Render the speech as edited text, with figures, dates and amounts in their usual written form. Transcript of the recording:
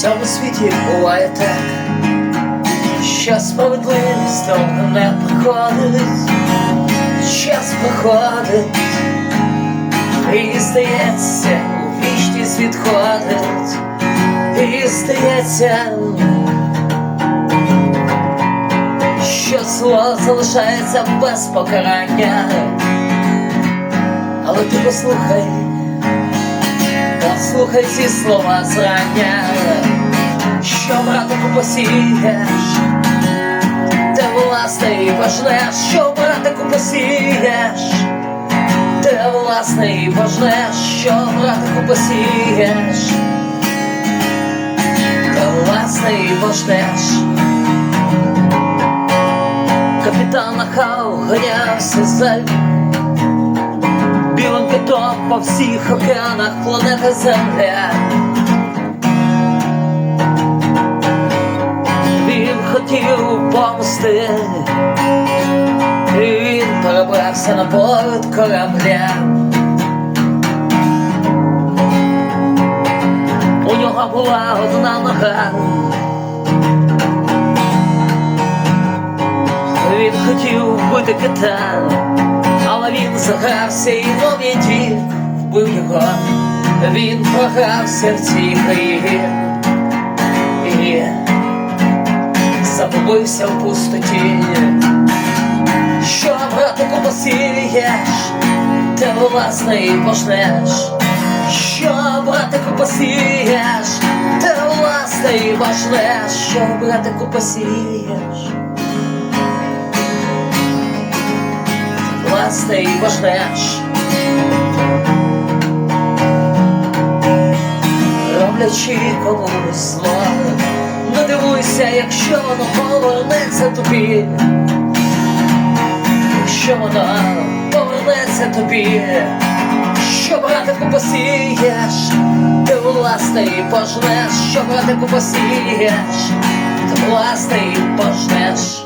цьому світі буває так, що справедливість довго не приходить, час проходить, і здається, вічність відходить, і здається, що зло залишається без покарання. Але ти послухай ці слова зрання, що, братику, посієш, те власне і пожнеш, що, братику, посієш, те власне і пожнеш, що, братику, посієш, те власне і пожнеш. Капітан Ахав ганявся за білим китом по всіх океанах планети Земля. Він хотів помсти, і він перебрався на борт корабля. У нього була одна нога, він хотів вбити кита, але він загрався і мов єдір вбив його. Він програвся в цій грі і загубився в пустоті. Що, братику, посієш, те власне і пожнеш. Що, братику, посієш, те власне і пожнеш. Що, братику, посієш, власне і пожнеш. Роблячи комусь зло, не дивуйся, якщо воно повернеться тобі. Якщо воно повернеться тобі. Що, братику, посієш, ти власне і пожнеш. Що, братику, посієш, ти власне і пожнеш.